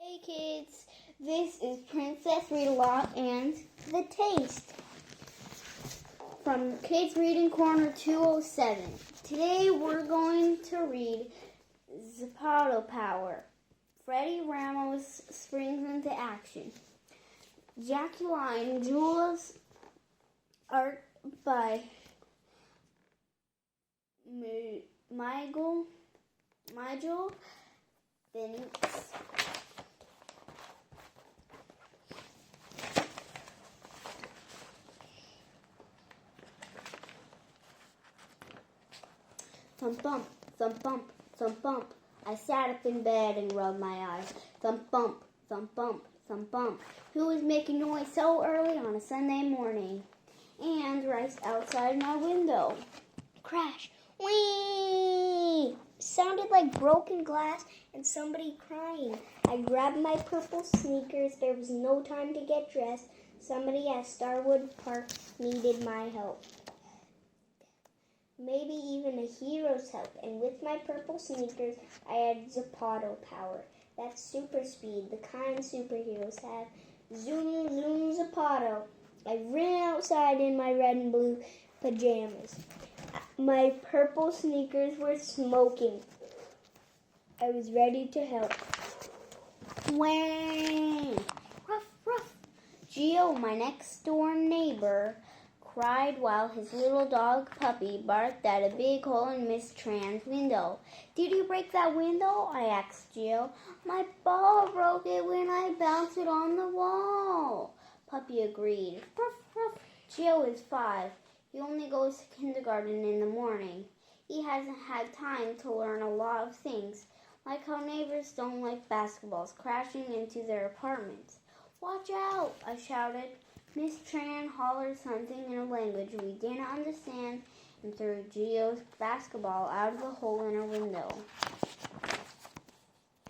Hey kids, this is Princess Readalong and The Taste from Kids Reading Corner 207. Today we're going to read Zapato Power. Freddie Ramos springs into action. Jacqueline, Jules, art by Miguel, Benitez. Thump, thump, thump, thump, thump, thump. I sat up in bed and rubbed my eyes. Thump, thump, thump, thump, thump, thump. Who is making noise so early on a Sunday morning? And right outside my window. Crash! Whee! Sounded like broken glass and somebody crying. I grabbed my purple sneakers. There was no time to get dressed. Somebody at Starwood Park needed my help. Maybe even a hero's help. And with my purple sneakers, I had Zapato Power. That's super speed, the kind superheroes have. Zoom, zoom, Zapato. I ran outside in my red and blue pajamas. My purple sneakers were smoking. I was ready to help. Whang! Ruff, ruff. Gio, my next door neighbor, cried while his little dog Puppy barked at a big hole in Miss Tran's window. Did you break that window? I asked Gio. My ball broke it when I bounced it on the wall. Puppy agreed. Ruff, ruff. Gio is 5. He only goes to kindergarten in the morning. He hasn't had time to learn a lot of things, like how neighbors don't like basketballs crashing into their apartments. Watch out, I shouted. Miss Tran hollered something in a language we didn't understand and threw Gio's basketball out of the hole in her window.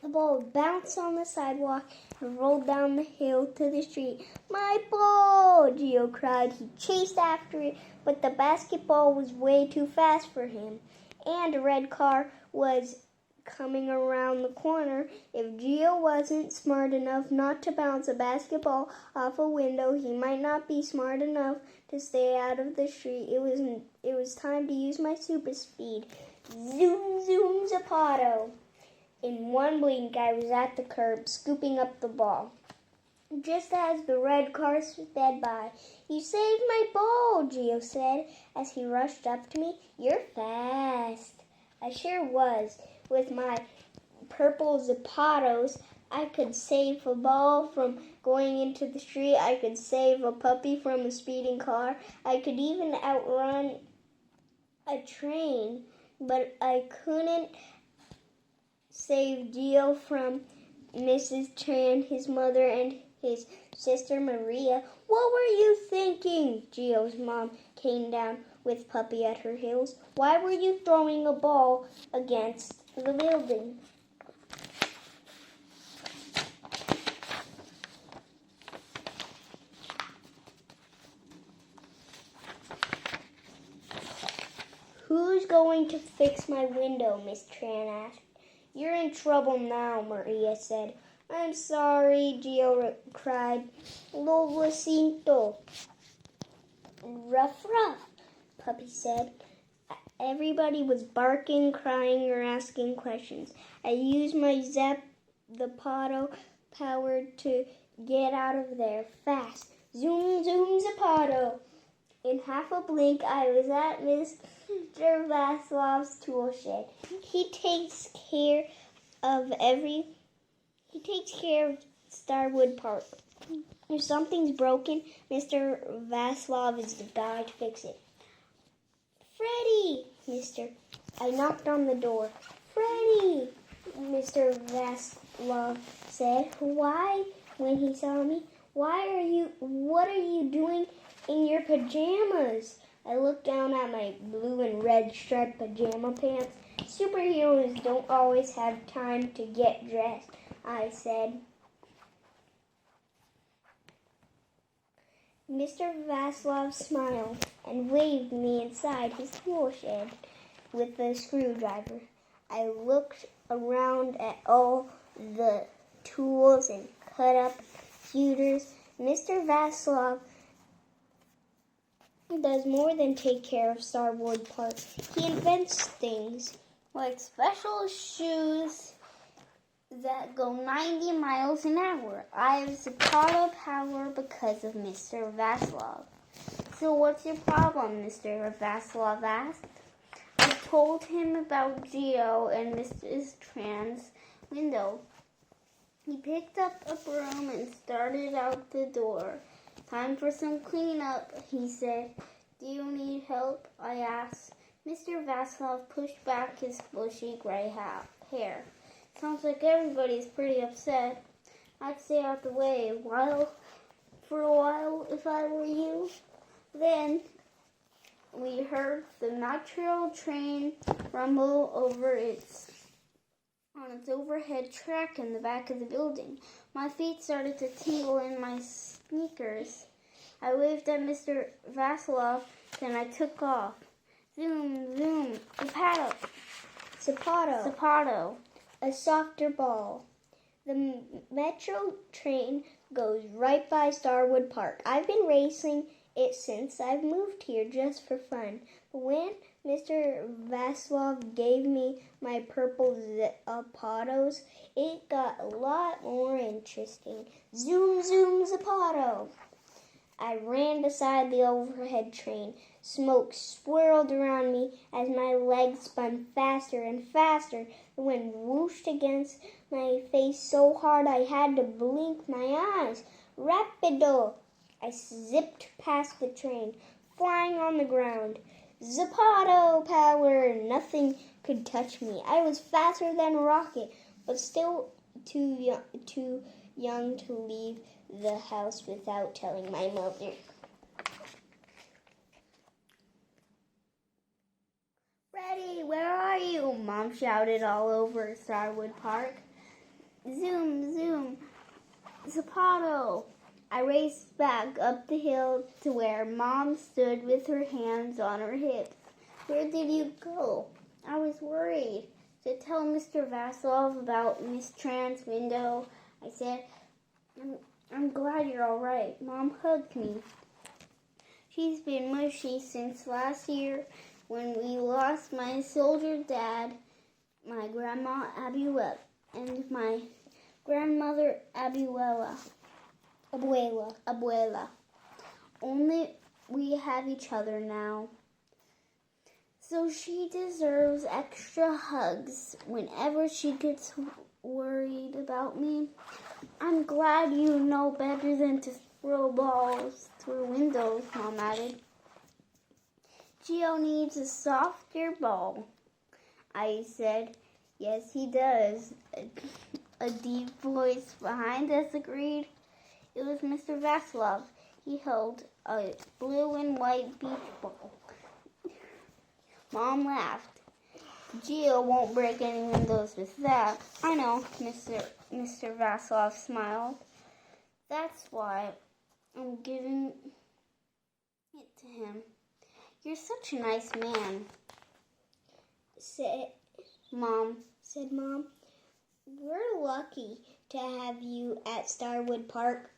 The ball bounced on the sidewalk and rolled down the hill to the street. My ball! Gio cried. He chased after it, but the basketball was way too fast for him, and a red car was coming around the corner. If Gio wasn't smart enough not to bounce a basketball off a window, he might not be smart enough to stay out of the street. It was time to use my super speed. Zoom, zoom, Zapato. In one blink, I was at the curb, scooping up the ball. Just as the red car sped by, "You saved my ball," Gio said as he rushed up to me. "You're fast." I sure was. With my purple Zapatos, I could save a ball from going into the street. I could save a puppy from a speeding car. I could even outrun a train, but I couldn't save Gio from Mrs. Tran, his mother, and his sister Maria. "What were you thinking?" Gio's mom came down with Puppy at her heels. "Why were you throwing a ball against the building?" "Who's going to fix my window?" Miss Tran asked. "You're in trouble now," Maria said. "I'm sorry," Gio cried. "Lo siento." "Ruff, ruff," Puppy said. Everybody was barking, crying, or asking questions. I used my Zapato Power to get out of there fast. Zoom, zoom, Zapato. In half a blink, I was at Mr. Vaslov's tool shed. He takes care of Starwood Park. If something's broken, Mr. Vaslov is the guy to fix it. "Freddie!" I knocked on the door. "Freddie!" Mr. Vaslov said. "Why?" When he saw me. What are you doing in your pajamas?" I looked down at my blue and red striped pajama pants. "Superheroes don't always have time to get dressed," I said. Mr. Vaslov smiled and waved me inside his tool shed with a screwdriver. I looked around at all the tools and cut up computers. Mr. Vasilov does more than take care of Starwood Park. He invents things like special shoes that go 90 miles an hour. I have Zapato Power because of Mr. Vasilov. So what's your problem? Mr. Vasilov asked. I told him about Geo and Mrs. Tran's window. He picked up a broom and started out the door. Time for some cleanup, he said. Do you need help? I asked. Mr. Vasilov pushed back his bushy gray hair. Sounds like everybody's pretty upset. I'd stay out the way for a while if I were you. Then we heard the metro train rumble on its overhead track in the back of the building. My feet started to tingle in my sneakers. I waved at Mr. Vasilov, then I took off. Zoom, zoom, Zapato, a softer ball. The metro train goes right by Starwood Park. I've been racing it since I've moved here just for fun. But when Mr. Vasilov gave me my purple Zapatos, it got a lot more interesting. Zoom, zoom, Zapato. I ran beside the overhead train. Smoke swirled around me as my legs spun faster and faster. The wind whooshed against my face so hard I had to blink my eyes. Rapido! I zipped past the train, flying on the ground. Zapato Power! Nothing could touch me. I was faster than a rocket, but still too young to leave the house without telling my mother. Freddie, where are you? Mom shouted all over Starwood Park. Zoom, zoom, Zapato. I raced back up the hill to where Mom stood with her hands on her hips. Where did you go? I was worried. To tell Mr. Vasilov about Miss Tran's window, I said, I'm glad you're all right. Mom hugged me. She's been mushy since last year when we lost my soldier dad, my grandma Abuela, and my grandmother Abuela. Only we have each other now. So she deserves extra hugs whenever she gets worried about me. I'm glad you know better than to throw balls through windows, Mom added. Geo needs a softer ball, I said. Yes, he does, a deep voice behind us agreed. It was Mr. Vasilov. He held a blue and white beach ball. Mom laughed. Geo won't break any windows with that. I know, Mr. Vasilov smiled. That's why I'm giving it to him. You're such a nice man, said Mom. We're lucky to have you at Starwood Park.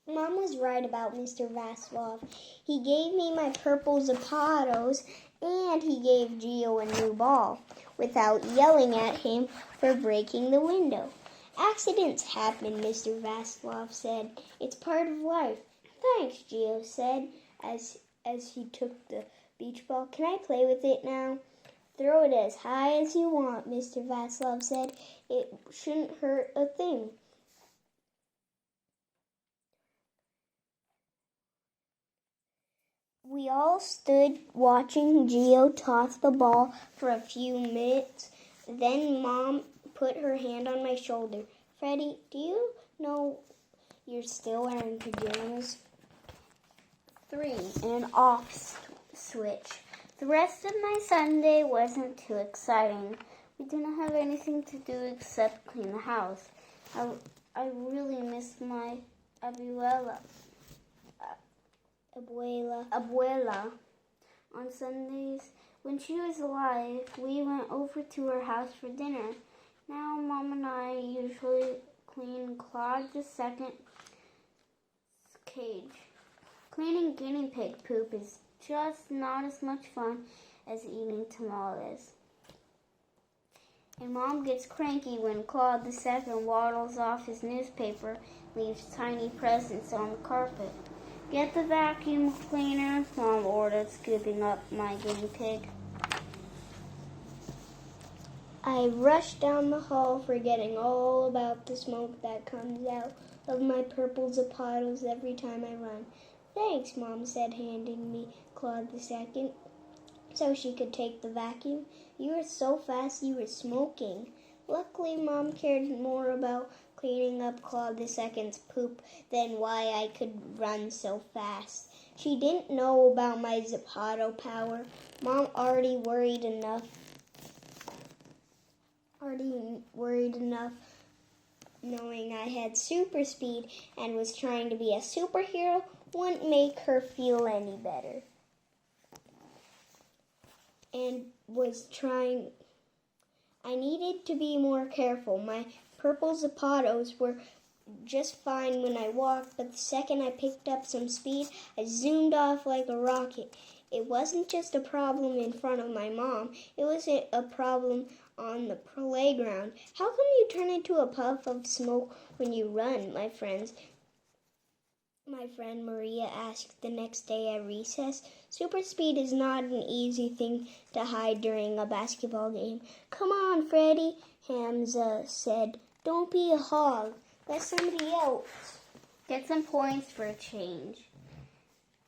Mom was right about Mr. Vasilov. He gave me my purple Zapatos, and he gave Geo a new ball, without yelling at him for breaking the window. Accidents happen, Mr. Vasilov said. It's part of life. Thanks, Geo said, as he took the beach ball. Can I play with it now? Throw it as high as you want, Mr. Vasilov said. It shouldn't hurt a thing. We all stood watching Geo toss the ball for a few minutes. Then Mom put her hand on my shoulder. Freddie, do you know you're still wearing pajamas? 3. An off switch. The rest of my Sunday wasn't too exciting. We didn't have anything to do except clean the house. I really missed my Abuela. On Sundays, when she was alive, we went over to her house for dinner. Now Mom and I usually clean Claude II's cage. Cleaning guinea pig poop is just not as much fun as eating tamales. And Mom gets cranky when Claude II waddles off his newspaper, leaves tiny presents on the carpet. Get the vacuum cleaner, Mom ordered, scooping up my guinea pig. I rush down the hall, forgetting all about the smoke that comes out of my purple Zapatos every time I run. Thanks, Mom said, handing me Claude II so she could take the vacuum. You were so fast you were smoking. Luckily, Mom cared more about cleaning up Claude II's poop than why I could run so fast. She didn't know about my Zapato Power. Mom already worried enough knowing I had super speed and was trying to be a superhero wouldn't make her feel any better. I needed to be more careful. My purple Zapatos were just fine when I walked, but the second I picked up some speed, I zoomed off like a rocket. It wasn't just a problem in front of my mom. It was a problem on the playground. How come you turn into a puff of smoke when you run, my friend Maria asked the next day at recess. Super speed is not an easy thing to hide during a basketball game. Come on, Freddie, Hamza said. Don't be a hog. Let somebody else get some points for a change.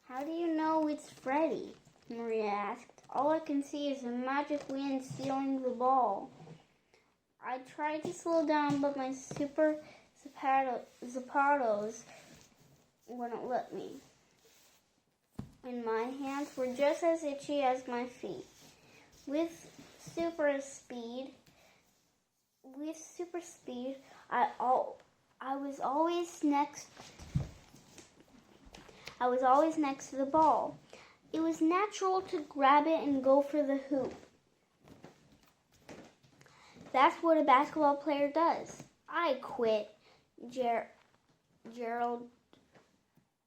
How do you know it's Freddie? Maria asked. All I can see is a magic wind stealing the ball. I tried to slow down, but my super Zapatos wouldn't let me. And my hands were just as itchy as my feet. With super speed, I was always next to the ball. It was natural to grab it and go for the hoop. That's what a basketball player does. I quit,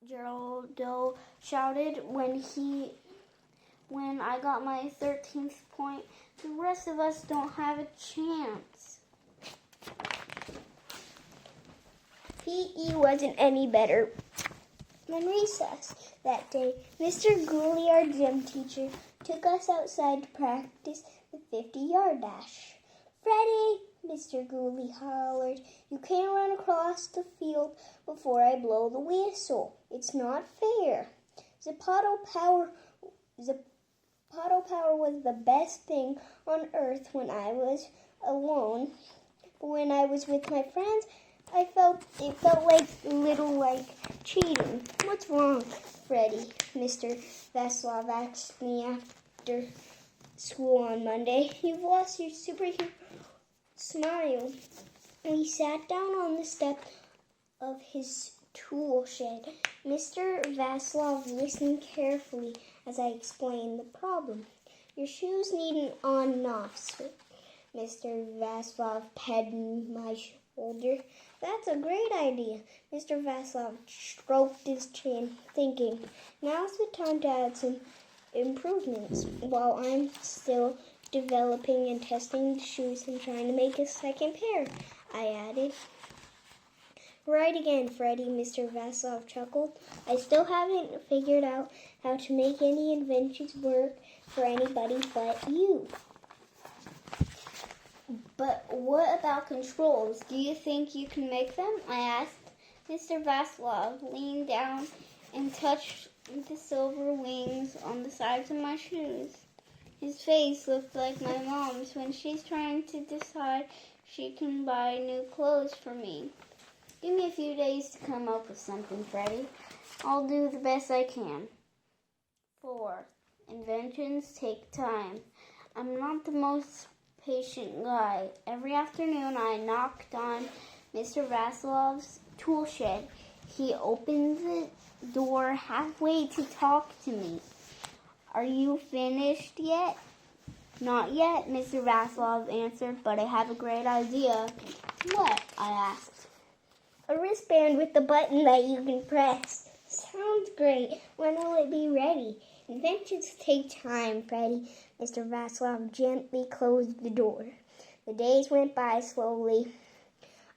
Geraldo shouted when I got my 13th point. The rest of us don't have a chance. PE wasn't any better than recess. That day, Mr. Gooley, our gym teacher, took us outside to practice the 50-yard dash. Freddie, Mr. Gooley hollered, you can't run across the field before I blow the whistle. It's not fair. Zapato Power was the best thing on earth when I was alone. But when I was with my friends, it felt like cheating. What's wrong, Freddie? Mr. Vaslov asked me after school on Monday. You've lost your superhero smile. We sat down on the step of his tool shed. Mr. Vaslov listened carefully as I explained the problem. Your shoes need an on and off switch. Mr. Vaslov patted my shoulder. That's a great idea. Mr. Vaslov stroked his chin, thinking, now's the time to add some improvements. While I'm still developing and testing the shoes and trying to make a second pair, I added. Right again, Freddie, Mr. Vaslov chuckled. I still haven't figured out how to make any inventions work for anybody but you. But what about controls? Do you think you can make them? I asked. Mr. Vaslov leaned down and touched the silver wings on the sides of my shoes. His face looked like my mom's when she's trying to decide she can buy new clothes for me. Give me a few days to come up with something, Freddie. I'll do the best I can. 4. Inventions take time. I'm not the most patient guy. Every afternoon I knocked on Mr. Vaslov's tool shed. He opened the door halfway to talk to me. Are you finished yet? Not yet, Mr. Vaslov answered, but I have a great idea. What? I asked. A wristband with a button that you can press. Sounds great. When will it be ready? Inventions take time, Freddie. Mr. Vaslov gently closed the door. The days went by slowly.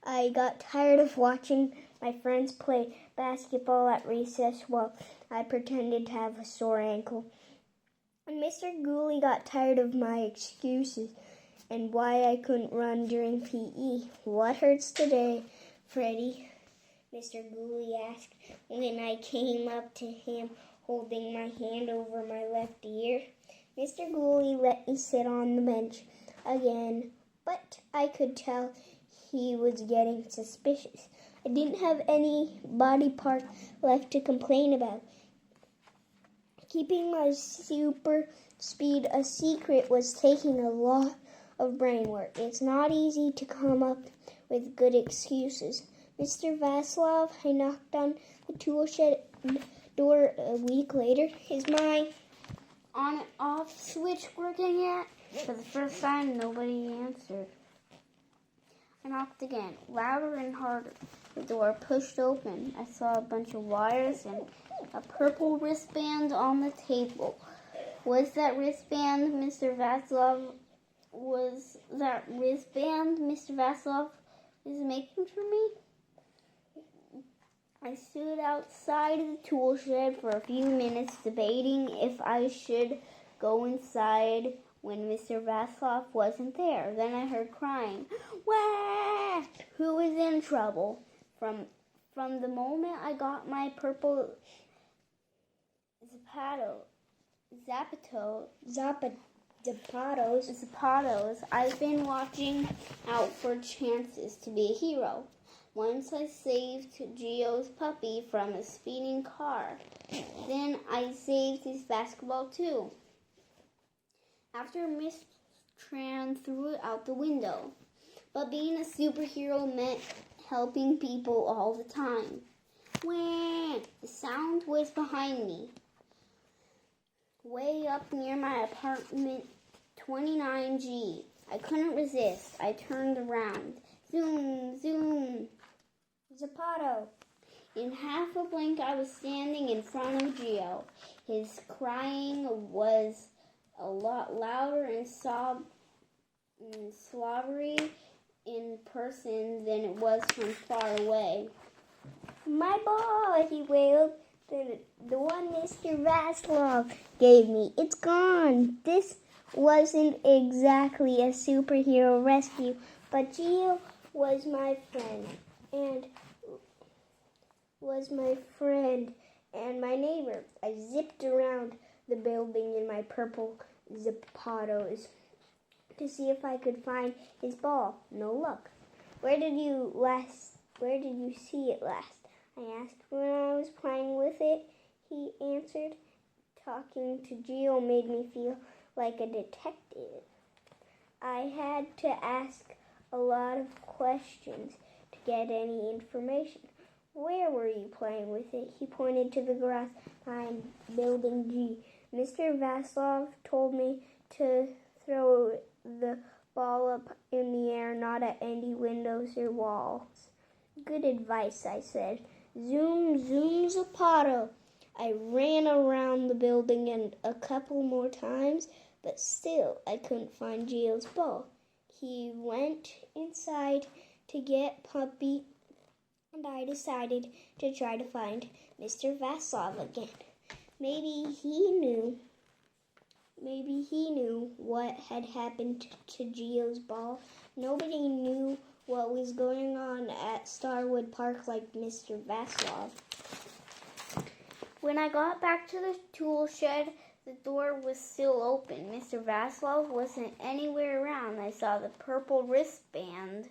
I got tired of watching my friends play basketball at recess while I pretended to have a sore ankle. And Mr. Gooley got tired of my excuses and why I couldn't run during PE. What hurts today, Freddie? Mr. Gooley asked when I came up to him holding my hand over my left ear. Mr. Gooley let me sit on the bench again, but I could tell he was getting suspicious. I didn't have any body part left to complain about. Keeping my super speed a secret was taking a lot of brain work. It's not easy to come up with good excuses. Mr. Vaslov, I knocked on the tool shed door a week later. Is my On and off switch working yet? For the first time, nobody answered. I knocked again, louder and harder. The door pushed open. I saw a bunch of wires and a purple wristband on the table. Was that wristband Mr. Vaslov was making for me? I stood outside the tool shed for a few minutes debating if I should go inside when Mr. Vaslov wasn't there. Then I heard crying. Wah! Who was in trouble? From the moment I got my purple Zapatos, I've been watching out for chances to be a hero. Once I saved Gio's puppy from a speeding car. Then I saved his basketball too. After Miss Tran threw it out the window. But being a superhero meant helping people all the time. Wah! The sound was behind me. Way up near my apartment, 29G. I couldn't resist. I turned around. Zoom, zoom. Zapato. In half a blink, I was standing in front of Gio. His crying was a lot louder and slobbery in person than it was from far away. My ball, he wailed. The one Mr. Vaslov gave me. It's gone. This wasn't exactly a superhero rescue, but Gio was my friend and my neighbor. I zipped around the building in my purple Zapatos to see if I could find his ball. No luck. Where did you see it last? I asked. When I was playing with it, he answered. Talking to Gio made me feel like a detective. I had to ask a lot of questions to get any information. Where were you playing with it? He pointed to the grass behind building G. Mr. Vaslov told me to throw the ball up in the air, not at any windows or walls. Good advice, I said. Zoom, zoom, Zapato. I ran around the building and a couple more times, but still I couldn't find Gio's ball. He went inside to get Puppy, and I decided to try to find Mr. Vaslov again. Maybe he knew what had happened to Gio's ball. Nobody knew what was going on at Starwood Park like Mr. Vaslov. When I got back to the tool shed, the door was still open. Mr. Vaslov wasn't anywhere around. I saw the purple wristband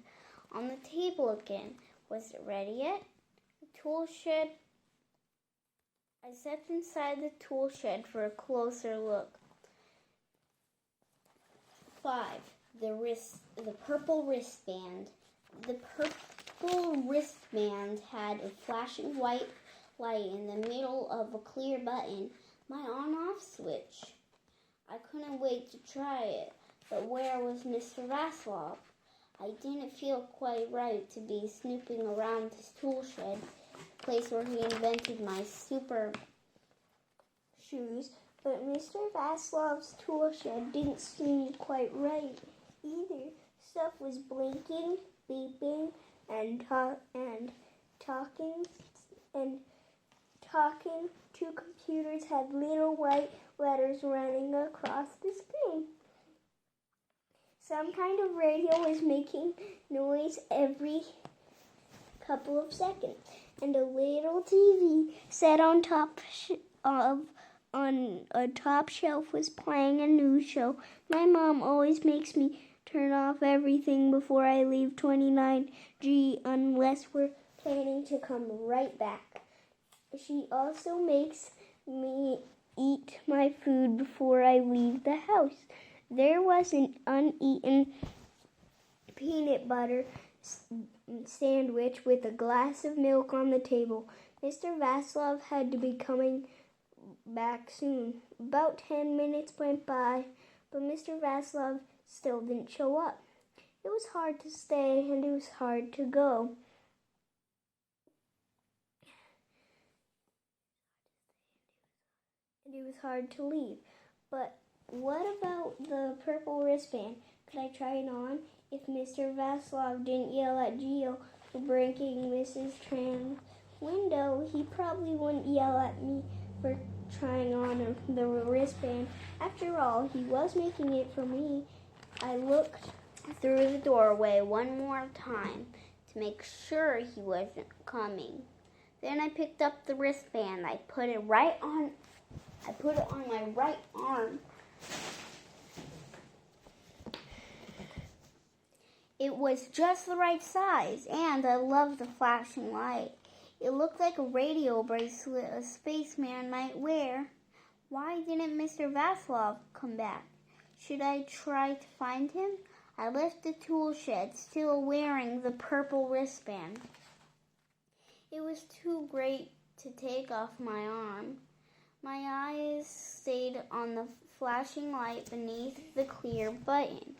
on the table again. Was it ready yet? I stepped inside the tool shed for a closer look. 5. The purple wristband. The purple wristband had a flashing white light in the middle of a clear button, my on-off switch. I couldn't wait to try it, but where was Mr. Vaslov? I didn't feel quite right to be snooping around his tool shed, the place where he invented my super shoes, but Mr. Vaslov's tool shed didn't seem quite right either. Stuff was blinking, beeping, and talking. Two computers had little white letters running across the screen. Some kind of radio was making noise every couple of seconds, and a little TV set on a top shelf was playing a news show. My mom always makes me turn off everything before I leave 29G unless we're planning to come right back. She also makes me eat my food before I leave the house. There was an uneaten peanut butter sandwich with a glass of milk on the table. Mr. Vaslov had to be coming back soon. About 10 minutes went by, but Mr. Vaslov still didn't show up. It was hard to stay and it was hard to go. And it was hard to leave. But what about the purple wristband? Could I try it on? If Mr. Vaslov didn't yell at Gio for breaking Mrs. Tran's window, he probably wouldn't yell at me for trying on the wristband. After all, he was making it for me. I looked through the doorway one more time to make sure he wasn't coming. Then I picked up the wristband. I put it on my right arm. It was just the right size, and I loved the flashing light. It looked like a radio bracelet a spaceman might wear. Why didn't Mr. Vaslov come back? Should I try to find him? I left the tool shed, still wearing the purple wristband. It was too great to take off my arm. My eyes stayed on the flashing light beneath the clear button.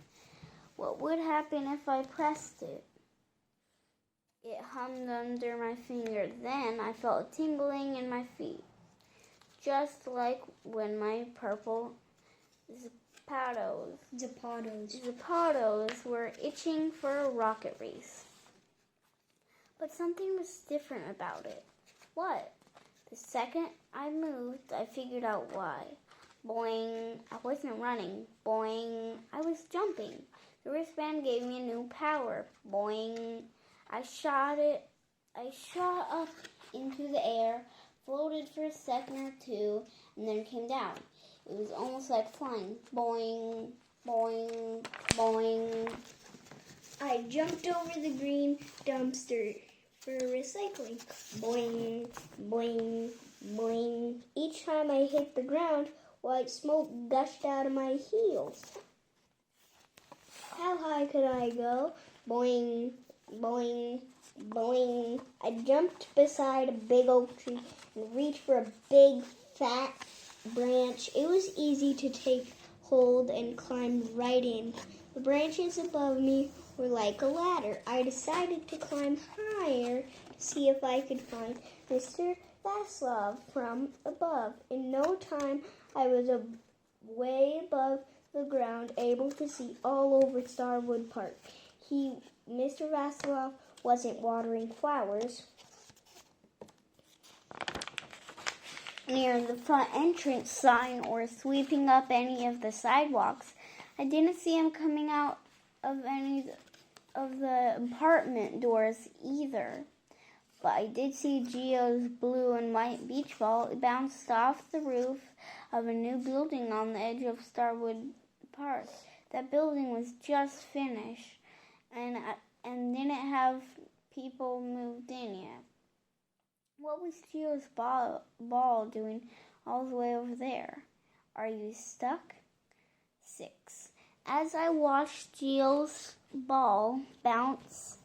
What would happen if I pressed it? It hummed under my finger. Then I felt a tingling in my feet, just like when my purple Zapatos were itching for a rocket race. But something was different about it. What? The second I moved, I figured out why. Boing, I wasn't running. Boing, I was jumping. The wristband gave me a new power. Boing, I shot up into the air, floated for a second or two, and then came down. It was almost like flying. Boing, boing, boing. I jumped over the green dumpster for recycling. Boing, boing, boing. Each time I hit the ground, white smoke gushed out of my heels. How high could I go? Boing, boing, boing. I jumped beside a big oak tree and reached for a big, fat branch. It was easy to take hold and climb right in. The branches above me were like a ladder. I decided to climb higher to see if I could find Mr. Vaslov from above. In no time, I was way above the ground, able to see all over Starwood Park. Mr. Vaslov wasn't watering flowers near the front entrance sign or sweeping up any of the sidewalks. I didn't see him coming out of any of the apartment doors either. But I did see Gio's blue and white beach ball. It bounced off the roof of a new building on the edge of Starwood Park. That building was just finished and didn't have people moved in yet. What was Gio's ball doing all the way over there? Are you stuck? 6. As I watched Gio's ball bounce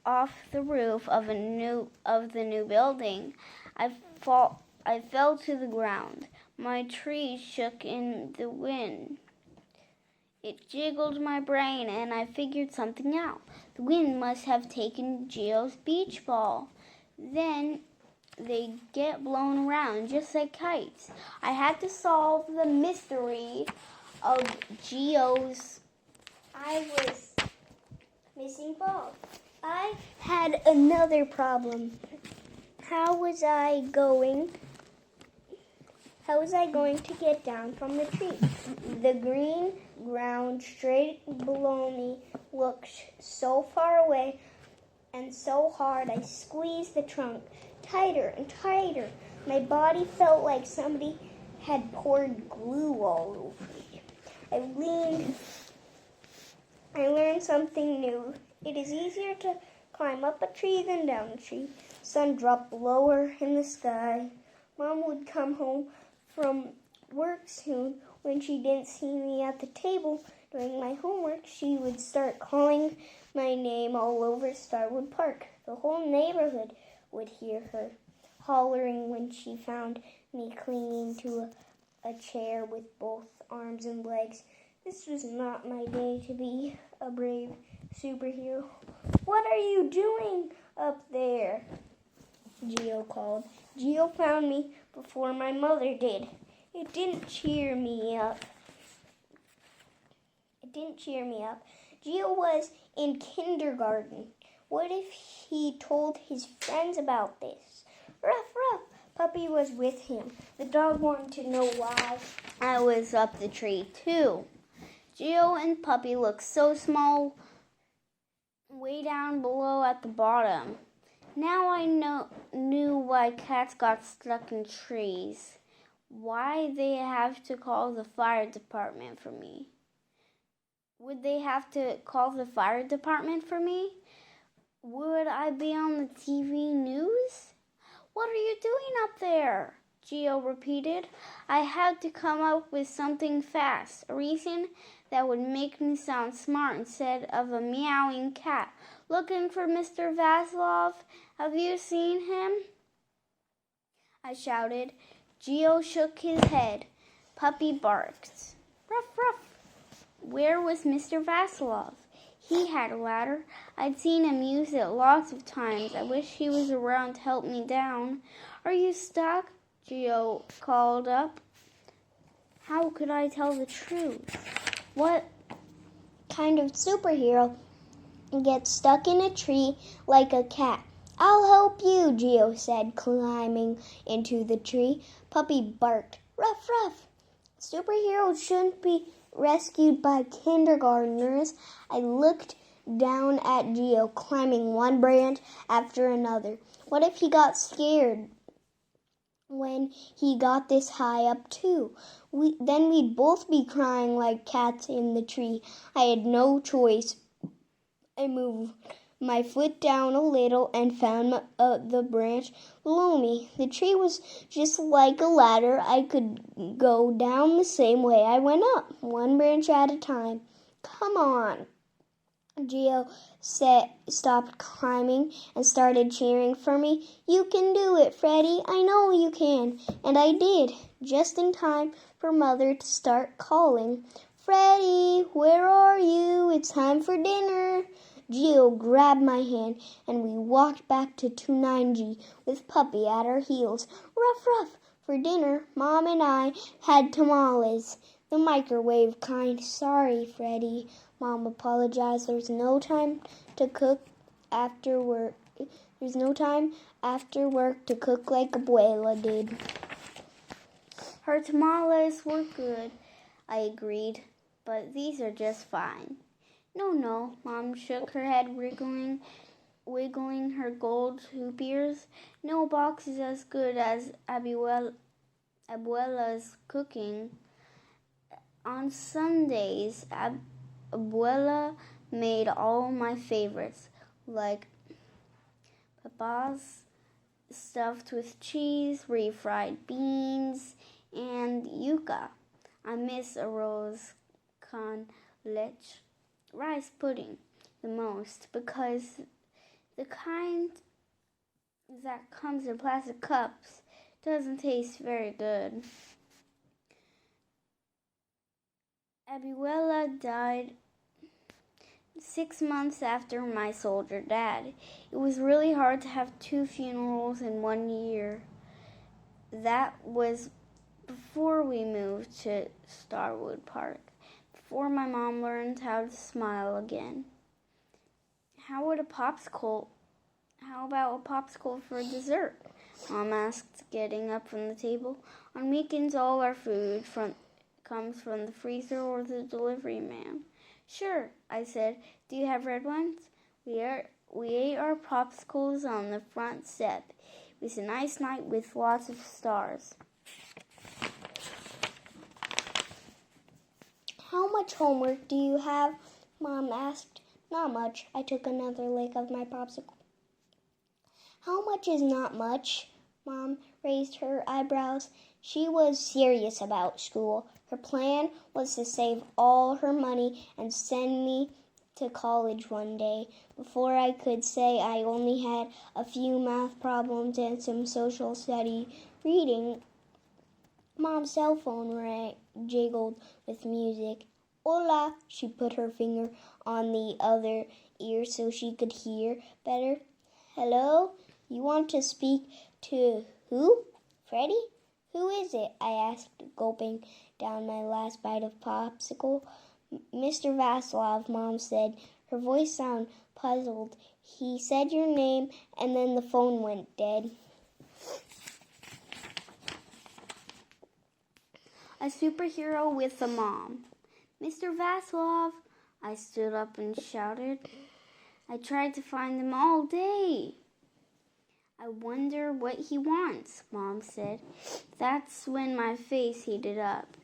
off the roof of the new building, I fell to the ground. My tree shook in the wind. It jiggled my brain, and I figured something out. The wind must have taken Geo's beach ball. Then they get blown around just like kites. I had to solve the mystery of Geo's. I was missing ball. I had another problem. How was I going to get down from the tree? The green ground straight below me looked so far away and so hard. I squeezed the trunk tighter and tighter. My body felt like somebody had poured glue all over me. I learned something new. It is easier to climb up a tree than down a tree. Sun dropped lower in the sky. Mom would come home from work soon. When she didn't see me at the table doing my homework, she would start calling my name all over Starwood Park. The whole neighborhood would hear her hollering when she found me clinging to a chair with both arms and legs. This was not my day to be a brave superhero. "What are you doing up there?" Geo called. Geo found me before my mother did. It didn't cheer me up. Geo was in kindergarten. What if he told his friends about this? Ruff, Ruff. Puppy was with him. The dog wanted to know why I was up the tree too. Geo and Puppy looked so small way down below at the bottom. Now I knew why cats got stuck in trees. Why they have to call the fire department for me. Would they have to call the fire department for me? Would I be on the TV news? "What are you doing up there?" Geo repeated. I had to come up with something fast, a reason that would make me sound smart instead of a meowing cat. "Looking for Mr. Vaslov? Have you seen him?" I shouted. Geo shook his head. Puppy barked. Ruff, ruff. Where was Mr. Vaslov? He had a ladder. I'd seen him use it lots of times. I wish he was around to help me down. "Are you stuck?" Geo called up. How could I tell the truth? What kind of superhero gets stuck in a tree like a cat? "I'll help you," Geo said, climbing into the tree. Puppy barked. Ruff, ruff. Superheroes shouldn't be rescued by kindergartners. I looked down at Geo, climbing one branch after another. What if he got scared when he got this high up too? Then we'd both be crying like cats in the tree. I had no choice. I moved my foot down a little and found the branch below me. The tree was just like a ladder. I could go down the same way I went up, one branch at a time. "Come on." Geo stopped climbing and started cheering for me. "You can do it, Freddie. I know you can." And I did, just in time for Mother to start calling. "Freddie, where are you? It's time for dinner." Geo grabbed my hand and we walked back to 29G with Puppy at our heels. Ruff, ruff. For dinner, Mom and I had tamales, the microwave kind. "Sorry, Freddie," Mom apologized. There's no time to cook after work. There's no time after work to cook like Abuela did. Her tamales were good, I agreed, but these are just fine. No, Mom shook her head, wiggling her gold hoop ears. No box is as good as Abuela's cooking. On Sundays, Abuela made all my favorites, like papas stuffed with cheese, refried beans, and yuca. I miss arroz con leche, rice pudding, the most because the kind that comes in plastic cups doesn't taste very good. Abuela died 6 months after my soldier dad. It was really hard to have 2 funerals in 1 year. That was before we moved to Starwood Park, before my mom learned how to smile again. How about a popsicle for dessert? Mom asked, getting up from the table. On weekends, all our food comes from the freezer or the delivery man. Sure, I said. Do you have red ones? We ate our popsicles on the front step. It was a nice night with lots of stars. How much homework do you have? Mom asked. Not much. I took another lick of my popsicle. How much is not much? Mom raised her eyebrows. She was serious about school. Her plan was to save all her money and send me to college one day. Before I could say I only had a few math problems and some social study reading, Mom's cell phone jiggled with music. Hola, she put her finger on the other ear so she could hear better. Hello, you want to speak to who? Freddie? Who is it? I asked, gulping down my last bite of popsicle. Mr. Vaslov, Mom said. Her voice sounded puzzled. He said your name and then the phone went dead. A superhero with a mom. Mr. Vaslov! I stood up and shouted. I tried to find him all day. I wonder what he wants, Mom said. That's when my face heated up.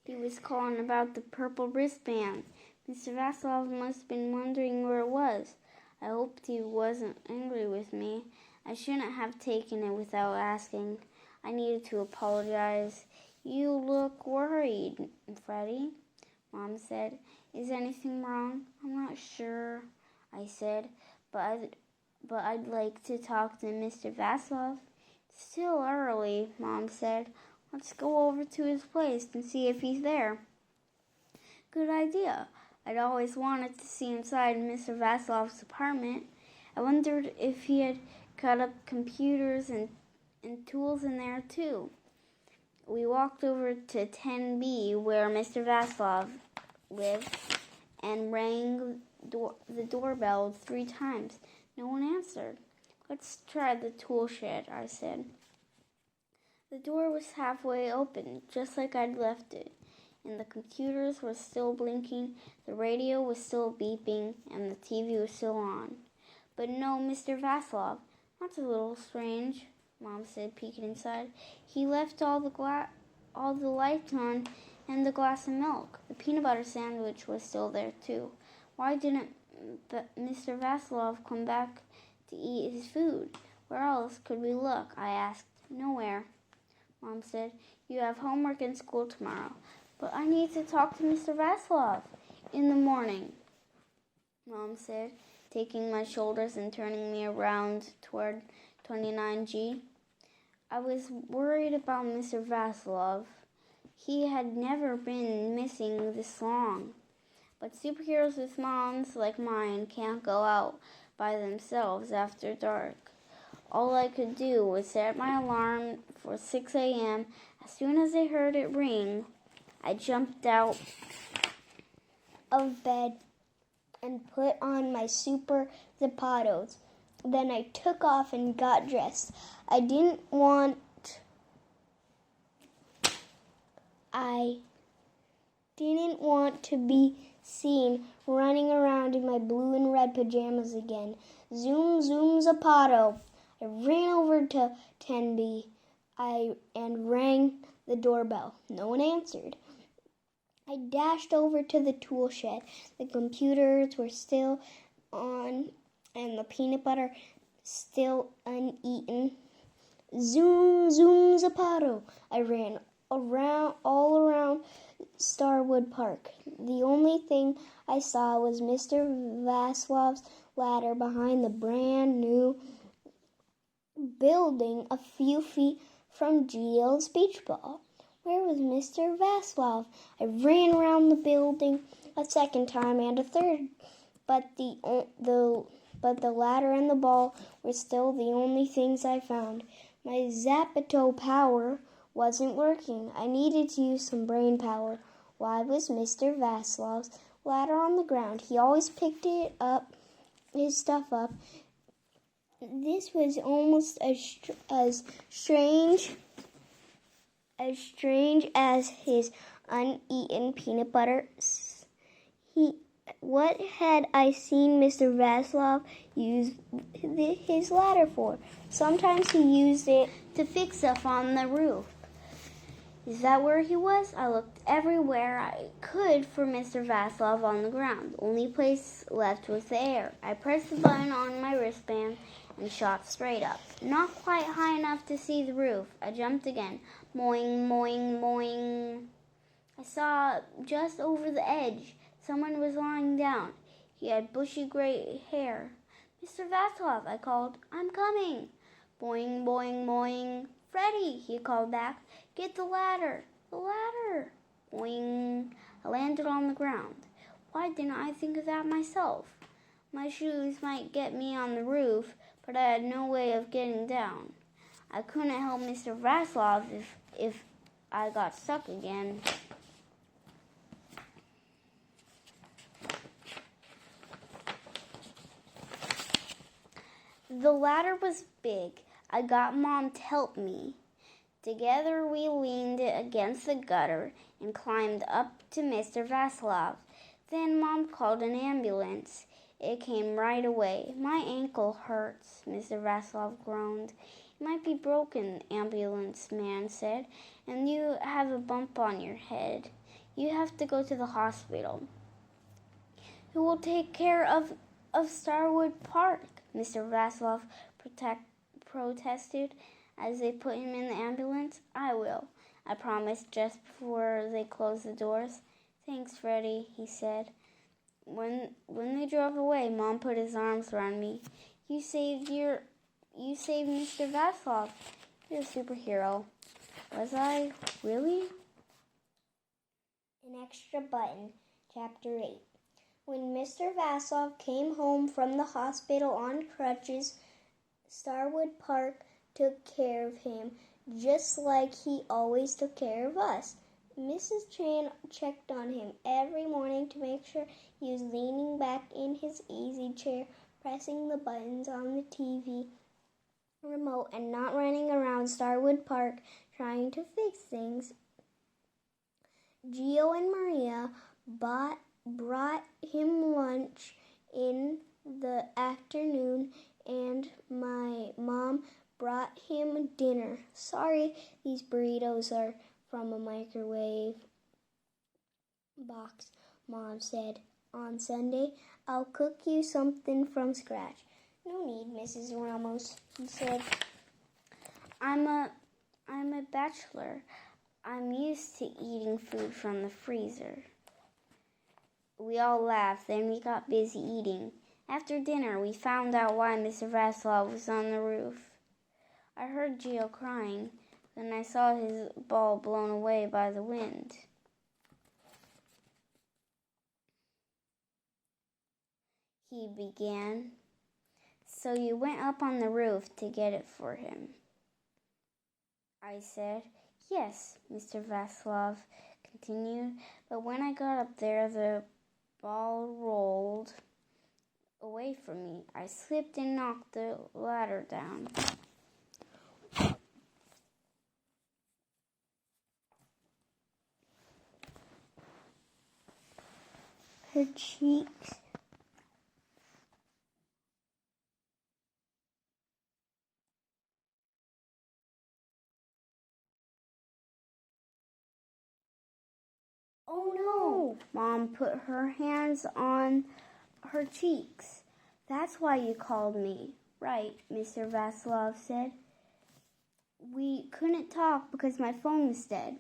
He was calling about the purple wristband. Mr. Vaslov must have been wondering where it was. I hoped he wasn't angry with me. I shouldn't have taken it without asking. I needed to apologize. You look worried, Freddie, Mom said. Is anything wrong? I'm not sure, I said, but I'd like to talk to Mr. Vaslov. It's still early, Mom said. Let's go over to his place and see if he's there. Good idea. I'd always wanted to see inside Mr. Vaslov's apartment. I wondered if he had cut up computers and tools in there too. We walked over to 10B where Mr. Vaslov lived and rang the doorbell 3 times. No one answered. Let's try the tool shed, I said. The door was halfway open, just like I'd left it, and the computers were still blinking, the radio was still beeping, and the TV was still on. But no Mr. Vaslov. That's a little strange, Mom said, peeking inside. He left all the lights on and the glass of milk. The peanut butter sandwich was still there, too. Why didn't Mr. Vaslov come back to eat his food? Where else could we look? I asked. Nowhere, Mom said. You have homework in school tomorrow. But I need to talk to Mr. Vaslov in the morning, Mom said, taking my shoulders and turning me around toward 29G. I was worried about Mr. Vaslov. He had never been missing this long. But superheroes with moms like mine can't go out by themselves after dark. All I could do was set my alarm for 6 a.m. As soon as I heard it ring, I jumped out of bed and put on my super zapatos. Then I took off and got dressed. I didn't want to be seen running around in my blue and red pajamas again. Zoom, zoom, Zapato. I ran over to 10B and rang the doorbell. No one answered. I dashed over to the tool shed. The computers were still on and the peanut butter still uneaten. Zoom, zoom, Zapato. I ran all around Starwood Park. The only thing I saw was Mr. Vaslov's ladder behind the brand new building a few feet from Jules' beach ball. Where was Mr. Vaslov? I ran around the building a second time and a third, but the ladder and the ball were still the only things I found. My Zapato Power wasn't working. I needed to use some brain power. Why was Mr. Vaslov's ladder on the ground? He always picked his stuff up. This was almost as strange as his uneaten peanut butter. What had I seen Mr. Vaslov use his ladder for? Sometimes he used it to fix stuff on the roof. Is that where he was? I looked everywhere I could for Mr. Vaslov on the ground. The only place left was the air. I pressed the button on my wristband and shot straight up. Not quite high enough to see the roof. I jumped again. Moing, moing, moing. I saw just over the edge. Someone was lying down. He had bushy gray hair. Mr. Vaslov, I called. I'm coming. Boing, boing, boing. Freddie, he called back. Get the ladder. The ladder. Boing. I landed on the ground. Why didn't I think of that myself? My shoes might get me on the roof, but I had no way of getting down. I couldn't help Mr. Vaslov if I got stuck again. The ladder was big. I got Mom to help me. Together we leaned it against the gutter and climbed up to Mr. Vaslov. Then Mom called an ambulance. It came right away. My ankle hurts, Mr. Vaslov groaned. It might be broken, ambulance man said, and you have a bump on your head. You have to go to the hospital. Who will take care of Starwood Park? Mr. Vaslov protested as they put him in the ambulance. I will, I promised just before they closed the doors. Thanks, Freddie, he said. When they drove away, Mom put his arms around me. You saved Mr. Vaslov. You're a superhero. Was I? Really? An extra button, Chapter 8. When Mr. Vaslov came home from the hospital on crutches, Starwood Park took care of him, just like he always took care of us. Mrs. Chan checked on him every morning to make sure he was leaning back in his easy chair, pressing the buttons on the TV remote, and not running around Starwood Park trying to fix things. Gio and Maria brought him lunch in the afternoon, and my mom brought him dinner. Sorry, these burritos are from a microwave box, Mom said. On Sunday, I'll cook you something from scratch. No need, Mrs. Ramos, he said. I'm a bachelor. I'm used to eating food from the freezer. We all laughed, then we got busy eating. After dinner, we found out why Mr. Vaslov was on the roof. I heard Gio crying, then I saw his ball blown away by the wind. He began. So you went up on the roof to get it for him? I said. Yes, Mr. Vaslov continued, but when I got up there, the ball rolled away from me. I slipped and knocked the ladder down. Her cheeks Oh no! Mom put her hands on her cheeks. That's why you called me. Right, Mr. Vaslov said. We couldn't talk because my phone was dead.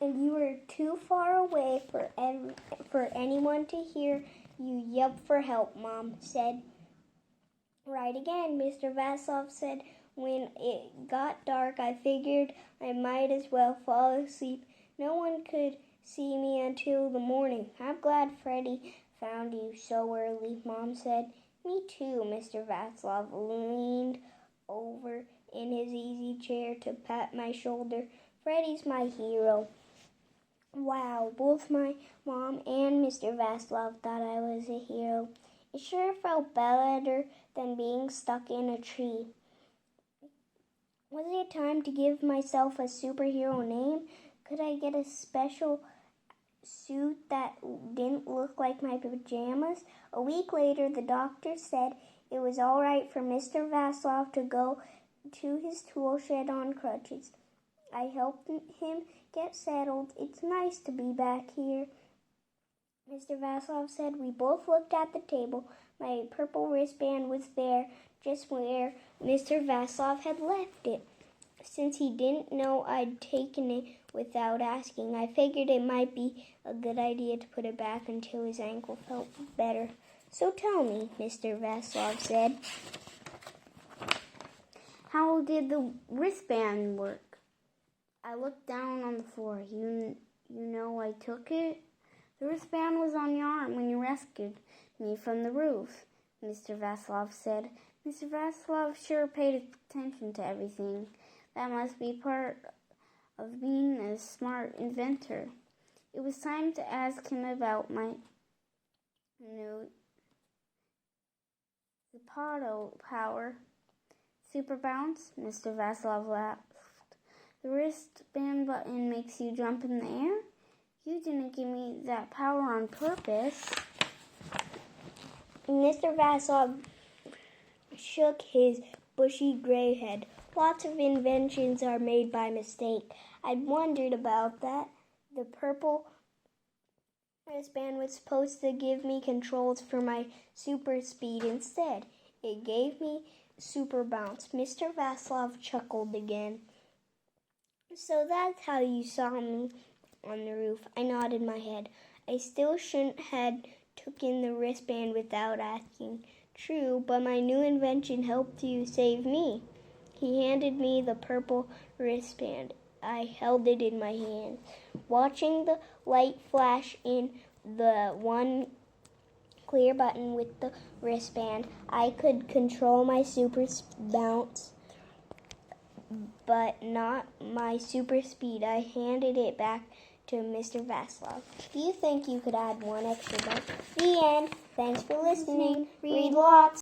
And you were too far away for anyone to hear you yelp for help, Mom said. Right again, Mr. Vaslov said. When it got dark, I figured I might as well fall asleep. No one could see me until the morning. I'm glad Freddie found you so early, Mom said. Me too, Mr. Vaslov leaned over in his easy chair to pat my shoulder. Freddie's my hero. Wow, both my mom and Mr. Vaslov thought I was a hero. It sure felt better than being stuck in a tree. Was it time to give myself a superhero name? Could I get a special suit that didn't look like my pajamas? A week later, the doctor said it was all right for Mr. Vaslov to go to his tool shed on crutches. I helped him get settled. It's nice to be back here, Mr. Vaslov said. We both looked at the table. My purple wristband was there, just where Mr. Vaslov had left it. Since he didn't know I'd taken it without asking, I figured it might be a good idea to put it back until his ankle felt better. So tell me, Mr. Vaslov said. How did the wristband work? I looked down on the floor. You know I took it? The wristband was on your arm when you rescued me from the roof, Mr. Vaslov said. Mr. Vaslov sure paid attention to everything. That must be part of being a smart inventor. It was time to ask him about my new Zapato Power. Super bounce? Mr. Vaslov laughed. The wristband button makes you jump in the air? You didn't give me that power on purpose. Mr. Vaslov shook his bushy gray head. Lots of inventions are made by mistake. I'd wondered about that. The purple wristband was supposed to give me controls for my super speed. Instead, it gave me super bounce. Mr. Vaslov chuckled again. So that's how you saw me on the roof. I nodded my head. I still shouldn't have taken the wristband without asking. True, but my new invention helped you save me. He handed me the purple wristband. I held it in my hand. Watching the light flash in the one clear button with the wristband, I could control my super bounce, but not my super speed. I handed it back to Mr. Vaslov. Do you think you could add one extra book? The end. Thanks for listening. Read lots.